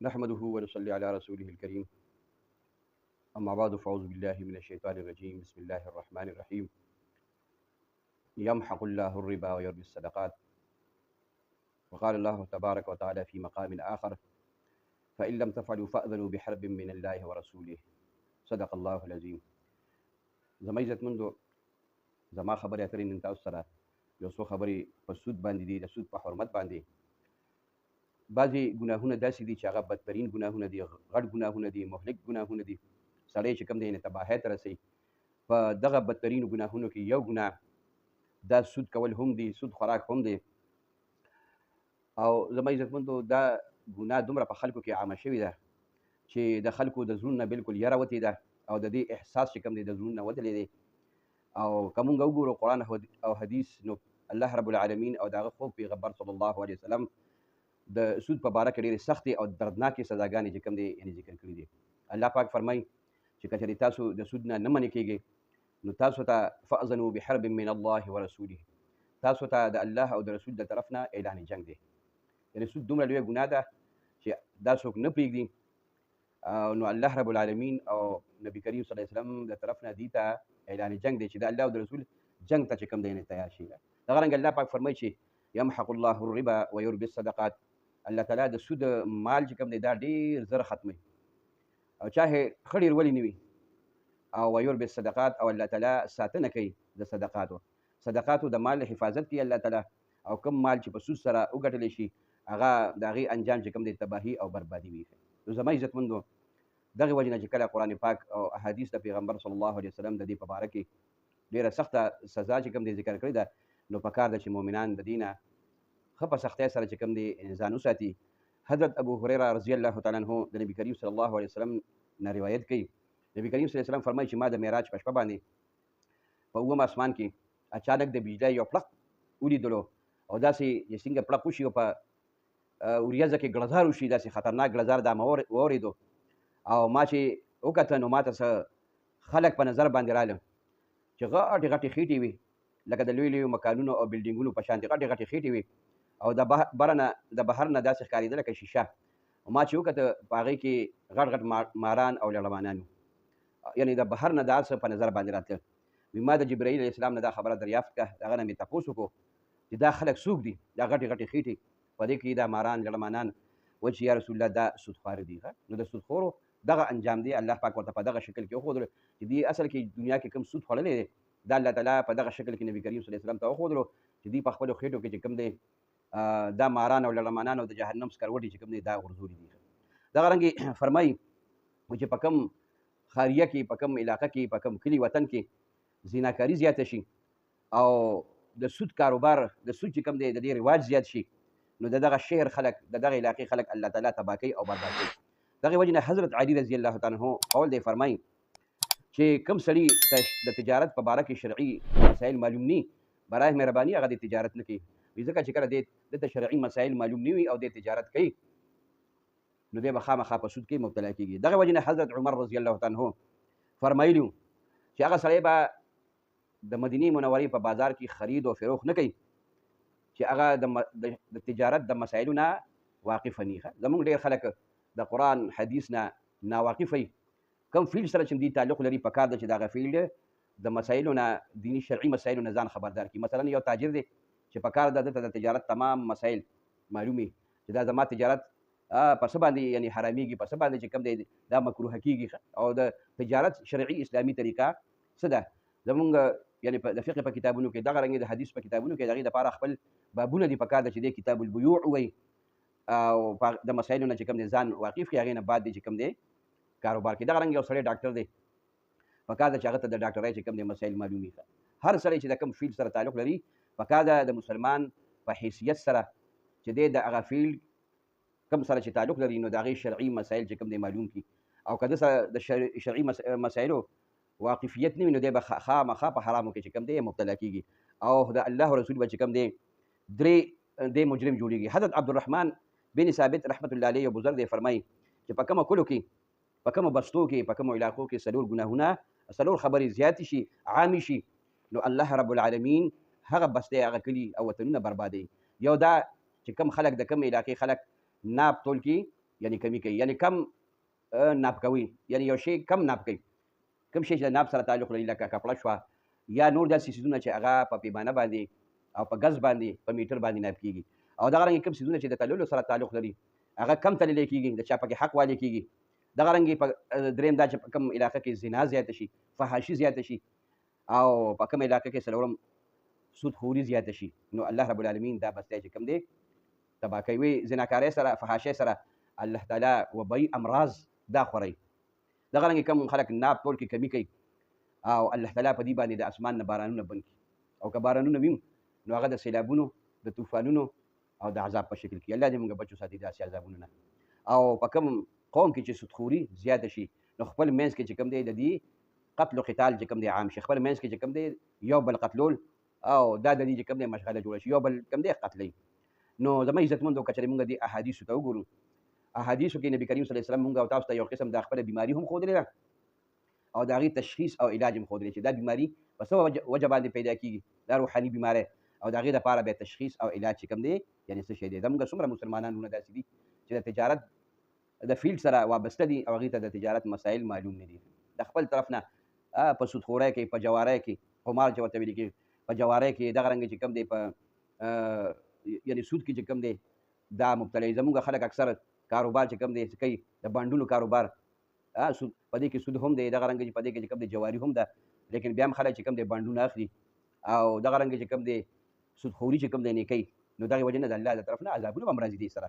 نحمده ونصلي على رسوله الكريم. أما بعد فأعوذ بالله من الشيطان الرجيم. بسم الله الرحمن الرحيم. يمحق الله الربا ويربي الصدقات. وقال الله تبارك وتعالى في مقام آخر: فإن لم تفعلوا فأذنوا بحرب من الله ورسوله. صدق الله العظيم. زما عزتمندو، زما خبرې اترې نن تاسو سره یو څو خبرې په سود باندې دي، د سود په حرمت باندې. بعضې ګناهونه داسې دي چې هغه بدترین ګناهونه دي، غټ ګناهونه دي، مهلک ګناهونه دي، سړی چې کوم دی تباهۍ ته رسوي. په دغه بدترینو ګناهونو کې یو ګناه دا سود کول هم دي، سود خوراک هم دی. او زما عزتمندو، دا ګناه دومره په خلکو کې عامه شوې ده چې د خلکو د زړونو نه بالکل یره وتې ده، او د دې احساس چې کوم دی د زړونو نه وتلی دی. او که مونږ وګورو قرآن او حدیث، نو الله رب العالمین او د هغه خوږ پیغمبر صلی الله علیه وسلم د سود په باره کې ډېرې سختې او دردناکې سزاګانې چې کوم دی یعنې ذکر کړي دي. الله پاک فرمایي چې که چېرې تاسو د سود نه منې کېږئ، نو تاسو ته فأذنوا بحرب من الله ورسوله، تاسو ته د الله او د رسول د طرف نه اعلان جنګ دی. یعنې سود دومره لویه ګناه ده چې دا څوک نه پرېږدي. نو الله رب العالمین او نبی کریم صلی الله علیه وسلم د طرف نه دې ته اعلان جنګ دی چې د الله او د رسول جنګ ته چې کوم دی تیار شي. دغه رنګ الله پاک فرمایي چې یمحق الله الربا ویربي الصدقات. الله تعالی د سود مال چې کوم دی دا ډېر زر ختموي، او چاهې ښه ډېر ولې نه وي. او ویربي الصدقات، او الله تعالی ساتنه کوي د صدقاتو د مال حفاظت کوي الله تعالی. او کوم مال چې په سود سره وګټلی شي، هغه د هغې انجام چې کوم دی تباهي او بربادي وي. نو زما عزتمندو، دغې وجې نه چې کله قرآن پاک او احادیث د پیغمبر صلی الله علیه وسلم د دې په باره کې ډېره سخته سزا چې کوم دی ذکر کړې ده، نو پکار ده چې مؤمنان د دې نه ښه په سختۍ سره چې کوم دی ځان وساتي. حضرت ابو هریره رضی الله تعالی عنه د نبي کریم صلی الله علیه وسلم نه روایت کوي. نبی کریم صلی الله علیه وسلم فرمایي چې ما د معراج په شپه باندې په اووم اسمان کې اچانک د بجلۍ یو پړق ولیدلو، او داسې چې څنګه پړق وشي او په وریځه کې ګړزار وشي، داسې خطرناک ګړزار دا مې واورېدو. او ما چې وکته، نو ما ته څه خلک په نظر باندې راغلل چې غټې غټې خېټې وي، لکه د لویو لویو مکانونو او بلډینګونو په شانتې غټې غټې خېټې وي، او د بهر نه داسې ښکارېده لکه شیشه. او ما چې وکته، په هغې کې غټ غټ ماران او لړمانان وو، یعنې د بهر نه دا څه په نظر باندې راتلل. ما د جبرائیل علیه السلام نه دا خبره دریافت کړه، د هغه نه مې تپوس وکړو چې دا خلک څوک دي، دا غټې غټې خېټې په دې کې دا ماران لړمانان. و چې یا رسول الله دا سودخوار دي. نو د سودخورو دغه انجام دی، الله پاک ورته په دغه شکل کې وښودلو چې دې اصل کې دنیا کې کوم سود خوړلی دی، دا الله تعالی په دغه شکل کې نبي کریم صلی الله علیه وسلم ته وښودلو چې دوی په خپلو خېټو کې چې کوم دی دا ماران او لړمانان او د جهنم سکروټې چې کوم دی دا غورځولي دي. دغه رنګې فرمایي چې په کوم خاریه کې، په کوم علاقه کې، په کوم کلي وطن کې زیناکاري زیاته شي، او د سود کاروبار، د سود چې کوم دی د دې رواج زیات شي، نو د دغه شهر خلک، د دغه علاقې خلک الله تعالی تباه کوي او برباد کوي. دغې وجې نه حضرت علي رضی الله تعالی عنه قول دی، فرمایي چې کوم سړي د تجارت په باره کې شرعي مسایل معلوم ني، برای مهرباني هغه د تجارت نه کوي. ځکه چې کله دته شرعي مسایل معلوم نه وي او د تجارت کوي، نو دی به خامخا په سود کې مبتلا کېږي. دغه وجې نه حضرت عمر رضی الله تعالی عنه فرمایلي وو چې هغه سړی به د مدینې منورې په بازار کې خرید او فروخت نه کوي چې هغه د تجارت د مسایلو نه واقف نه وي. زموږ ډېر خلک د قرآن حدیث نه ناواقف وي. کوم فیلډ سره چې دې تعلق لري، پکار ده چې دغه فیلډ د مسایلو نه، دیني شرعي مسایلو نه ځان خبردار کړي. مثلا یو تاجر دی چې پکار ده دته د تجارت تمام مسایل معلوم وي چې دا زما تجارت په څه باندې یعنې حرامېږي، په څه باندې چې کوم دی دا مکروه کېږي، او د تجارت شرعي اسلامي طریقه څه ده. زمونږ یعنې د فقه په کتابونو کې، دغه رنګې د حدیث په کتابونو کې د هغې دپاره خپل بابونه دي، پکار ده چې دی کتاب البیوع وایي، او د مسایلو نه چې کوم دی ځان واقف کړي، هغې نه بعد دی چې کوم دی کاروبار کې. دغه رنګ یو سړی ډاکټر دی، پکار ده چې هغه ته د ډاکټرۍ چې کوم دی مسایل معلوم وي. هر سړی چې د کوم فیلډ سره تعلق لري، پکار ده د مسلمان په حیثیت سره چې دی د هغه فیلډ کوم سره چې تعلق لري، نو د هغې شرعي مسایل چې کوم دی معلوم کړي. او که د سره د شرعي مسایلو واقفیت نه وي، نو دی به خامخا په حرامو کې چې کوم دی مبتلا کېږي، او د الله رسول به چې کوم دی درې مجرم جوړېږي. حضرت عبدالرحمن بن ثابت رحمت الله علیه یو بزرګ دی، فرمایي چې په کومو کلو کې، په کومو بستو کې، په کومو علاقو کې څلور ګناهونه، څلور خبرې زیاتې شي، عامې شي، نو الله رب العالمین هغه بستې، هغه کلي او وطنونه بربادوي. یو دا چې کوم خلک د کوم علاقې خلک ناب تول کړي یعنی کمی کوي، یعنی کم ناب کوي، یعنی یو شی کم ناب کوي. کوم شی چې د ناب سره تعلق لري لکه کپړه شوه یا نور داسې څیزونه چې هغه په پیمانه باندې او په ګز باندې په میټر باندې ناب کېږي، او دغه رنګې کوم څیزونه چې د تللو سره تعلق لري هغه کم تللی کېږي، د چا پکې حق والی کېږي. دغه رنګې په دریم دا چې په کوم علاقه کې زنا زیاته شي، فحاشي زیاته شي، او په کوم علاقه کې څلورم سودخوري زیاته شي، نو الله رب العالمین دا بس دی چې کوم دی تباه کوي. زناکارۍ سره فحاشۍ سره الله تعالی وبایي امراض دا خوري. دغه رنګې کوم خلک ناب ټول کې کمی کوي او الله تعالی په دې باندې د اسمان نه بارانونه بند کړي، او که بارانونه وي نو هغه د سیلابونو د طوفانونو او د عذاب په شکل کې. الله دې موږ بچو ساتي داسې عذابونو نه. او په کوم قوم کې چې سودخوري زیاته شي نو خپل منځ کې چې کوم دی د دې قتل و قتال چې کوم دی عام شي، خپل منځ کې چې کوم دی یو بل قتلول او دا د دې چې کوم دی مشغله جوړه شي، یو بل کوم دی قتلوي. نو زما عزتمندو که چېرې موږ دې احادیثو ته وګورو، احادیثو کې نبي کریم صلی الله علیه وسلم موږ او تاسو ته یو قسم د خپله بیماري هم ښودلې ده او د هغې تشخیص او علاج هم ښودلی چې دا بیماري په څه وجه باندې پیدا کېږي، دا روحاني بیماری او د هغې دپاره بیا تشخیص او علاج چې کوم دی یعنې څه شی دی. زموږ څومره مسلمانان وروڼه داسې دي چې د تجارت د فیلډ سره وابسته دي او هغې ته د تجارت مسایل معلوم نه دي، د خپل طرف نه په سودخورۍ کې، په جوارۍ کې، قمار چې ورته ویل کېږي، په جوارۍ کې دغه رنګه چې کوم دی په یعنې سود کې چې کوم دی دا مبتلا. زموږ خلک اکثر کاروبار چې کوم دی کوي د بانډونو کاروبار، سود په دې کې سود هم دی، دغه رنګه چې په دې کې چې کوم دی جواري هم ده، لیکن بیا هم خلک چې کوم دی بانډونه اخلي او دغه رنګه چې کوم دی سودخوري چې کوم دی نه کوي، نو دغې وجې نه د الله د طرف نه عذابونه به هم راځي دې سره.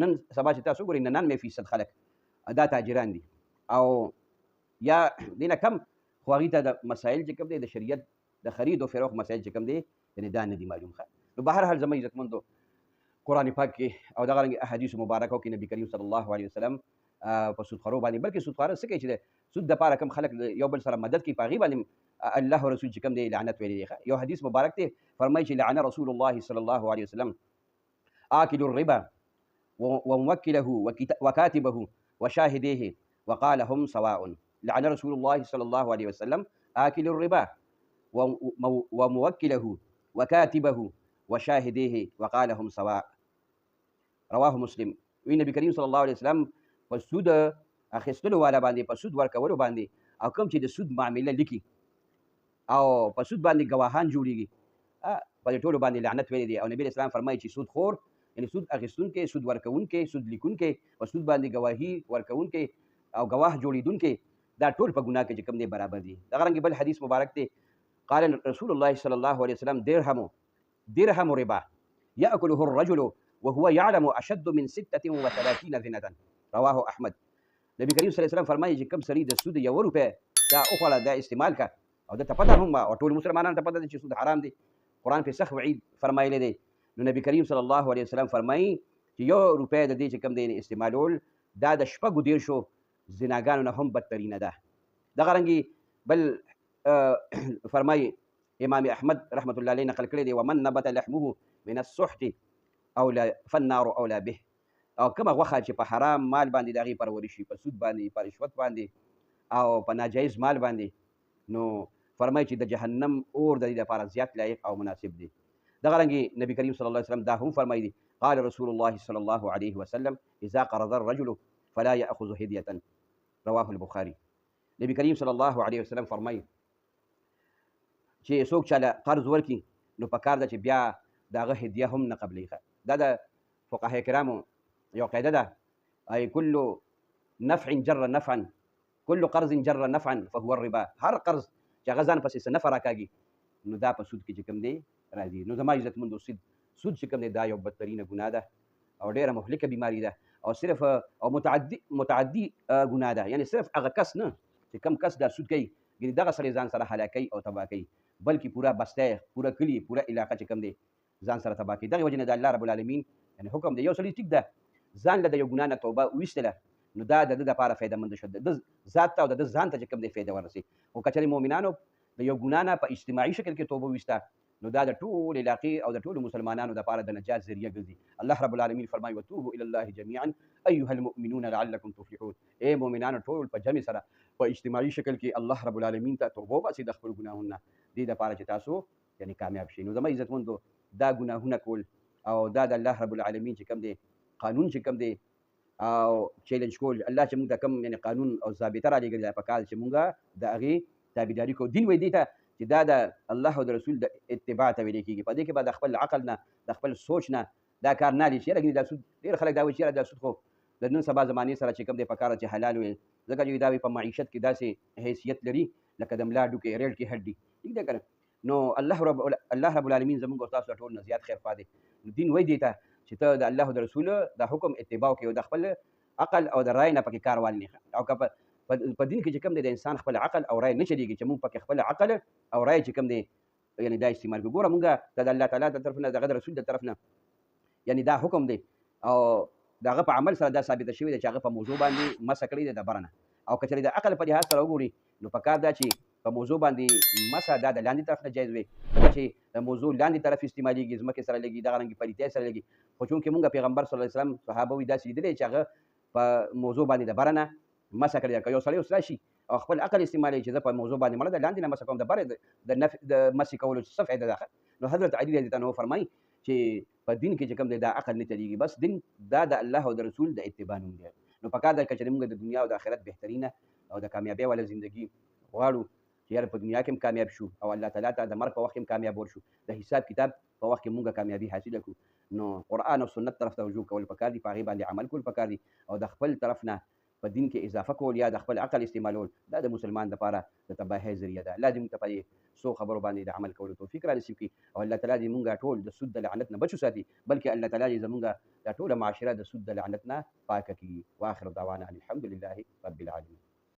نن سبا چې تاسو وګورئ 99% خلک دا تاجران دي او یا دې نه کم خو هغې ته د مسایل چې کوم دی د شریعت د خرید و فروخت مسایل چې کوم دی یعنې دا نه دي معلوم. نو به هر حال زما عزتمندو قرآن پاک کې او دغه رنګې احادیثو مبارکو کې نبي کریم صلی الله علیه وسلم په سودخورو باندې، بلکې سودخواره څه کوي چې د سود دپاره کوم خلک یو بل سره مدد کوي په هغې باندې الله رسول چې کوم دی لعنت ویلی دی. یو حدیث مبارک دی فرمایي چې لعن رسول الله صلی الله علیه وسلم آکل الربا وموکله وکاتبه وشاهديه وقال هم سواء. لعن رسول الله صلی الله علیه وسلم آکل الربا وموکله وكاتبه وشاهديه وقال هم سواء. رواه مسلم. وی نبی کریم صلی الله علیه وسلم په سود اخیستلو والا باندې، په سود ورکولو باندې او کوم چې د سود معامله لیکي او په سود باندې ګواهان جوړیږي په دې ټولو باندې لعنت ویلی دی. او نبی اسلام فرمایي چې سود خور یعنې سود اخیستونکی، سود ورکوونکی، سود لیکونکی، په سود باندې گواهي ورکوونکی او ګواه جوړېدونکی، دا ټول په ګناه کې چې کوم دی برابر دي. دغه رنګې بل حدیث مبارک دی قال رسول الله صلی الله علیه وسلم درهم ربا یأکله الرجل وهو يعلم اشد من 36 زنة. رواه احمد. نبی کریم صلی الله علیه وسلم فرمایي چې کوم سړي د سود یو روپۍ دا وخوړه، دا استعمال کا او دته پته هم او ټول مسلمانانو ته پته ده چې سود حرام دی، قرآن پې سخت وعید فرمایلی دی. نو نبی کریم صلی الله علیه وسلم فرمایي چې یو روپۍ د دې چې کوم دی استعمالول دا د شپږو دیرشو زناګانو نه هم بدترینه ده. دغه رنګې بل فرمایي امام احمد رحمت الله علیه نقل کړی دی ومن نبت لحمه من السحت فالنار اولا به. او کومه غوښه چې په حرام مال باندې د هغې پروري شي، په سود باندې، په رشوت باندې او په ناجایز مال باندې، نو فرمایي چې د جهنم اور د دې لپاره زیات لایق او مناسب دی. دغه رنګې نبی کریم صلی الله علیه وسلم دا هم فرمایي قال رسول الله صلی الله علیه وسلم اذا قرض الرجل فلا یأخذ هدیة. رواه البخاري. نبی کریم صلی الله علیه وسلم فرمایي چې څوک چاله قرض ورکړي نو په کار ده چې بیا د هغه هدیه هم نه قبلوي. دا د فقهای کرامو یو قاعده ده ای کل نفع جر نفعا کل قرض جر نفعا فهو الربا. هر قرض چې هغه ځان پسې څه نفع راکاږي نو دا په سود کې چې کوم دی راځي. نو زما عزتمندو سود چې کوم دی دا یو بدترینه ګناه ده او ډېره مهلکه بیماري ده او صرف او متعدي ګناه ده. یعنې صرف هغه کس نه چې کم کس دا سود کوي ګینې دغه سړی ځان سره هلاکوي او تباه کوي، بلکې پوره بستی، پوره کلي، پوره علاقه چې کوم دی ځان سره تباه کوي. دغې وجې نه د الله رب العالمین یعنې حکم دی یو سړي ټیک ده ځان له د یو ګناه نه توبه وویستله نو دا د ده دپاره فایدهمنده شو، د ده ذات ته او د ده ځان ته چې کوم دی فایده ورسي. خو که چېرې مؤمنانو د یو ګناه نه په اجتماعي شکل کې توبه وویسته نو دا د ټول علاقې او د ټولو مسلمانانو دپاره د نجات ذریعه ګرځي. الله رب العالمین فرمایي وتوبوا الی الله جمیعا ایها المؤمنون لعلکم تفلحون. ای مؤمنانو ټول په جمع سره په اجتماعي شکل کې الله رب العالمین ته توبه وباسئ د خپلو ګناهونو نه، دې دپاره چې تاسو یعنې کامیاب شئ. نو زما عزتمندو دا ګناهونه کول او دا د الله رب العالمین چې کوم دی قانون چې کوم دی او چیلنج کول الله چې موږ ته کوم یعنی قانون او ضابطه را لېږلې ده په کار چې موږ د هغې تابعداري کوو. دین وایي دې ته چې دا د الله او د رسول د اتباع ته ویل کېږي. په دې کې به د خپل عقل نه د خپل سوچ نه دا کار نه دی چې یاره دا سود ډېر خلک دا وایي چې یاره دا سود خو د نن سبا زمانې سره چې کوم دی په کار چې حلال وي ځکه چې دا په معیشت کې داسې حیثیت لري لکه د ملا ډوکې ریړ کې هډ دي ټیک ده که نه. نو الله رب العالمین زموږ او تاسو ټول نه زیات خیر خوا دی. دین وایي دې ته چې ته د الله او د رسول د حکم اتباع وکړې او د خپل عقل او د رای نه پکې کار والنې او که په دین کې چې کوم دی د انسان خپل عقل او رای نه چلېږي چې موږ پکې خپل عقل او رای چې کوم دی یعنی دا استعمال کړو. ګوره موږ د الله تعالی د طرف نه د هغه د رسول د طرف نه یعنی دا حکم دی او د هغه په عمل سره دا ثابته شوې ده چې هغه په موضوع باندې مسح کړې ده د بره نه. او که چېرې د عقل په لحاظ سره وګوري نو پکار ده چې په موضوع باندې مسح دا د لاندې طرف نه جایز وي ځکه چې د موضوع لاندې طرف استعمالېږي ځمکې سره لګي دغه رنګې پلیتۍ سره لګي. خو چونکې موږ پیغمبر صلی الله علیه وسلم صحابه وي داسې لیدلی چې هغه په موضوع باندې د بره نه مسح کړې ده. که یو سړی اوس راشي او خپل عقل استعمالوي چې زه په موضوع باندې مړه د لاندې نه مسح کوم د بره د مسح کولو څه فایده ده. نو حضرت علي رضی الله عنه فرمایي چې په دین کې چې کوم دی دا عقل نه چلېږي بس دین دا د الله او د رسول د اتباع نوم دی. نو پکار ده که چېرې موږ د دنیا او د آخرت بهترینه او د کامیابۍ والا زندګي غواړو چې یاره په دنیا کې هم کامیاب شو او الله تعالی ته د مرګ په وخت کې هم کامیاب ورشو د حساب کتاب په وخت کې موږ کامیابي حاصله کړو. نو قرآن او سنت طرف ته رجوع کول پکار دي په هغې باندې عمل کول پکار دي او د خپل طرف نه په دین کې اضافه کول یا د خپل عقل استعمالول دا د مسلمان لپاره د تباهۍ ذریعه ده. الله دې موږ ته په دې څو خبرو باندې د عمل کولو توفیق را نصیب کړي او الله تعالی دې موږ ټول د سود د لعنت نه بچ وساتي بلکې الله تعالی دې زموږ د ټوله معاشره د سود د لعنت نه پاکه کړي. واخر دعوانا ان الحمد لله رب العالمین.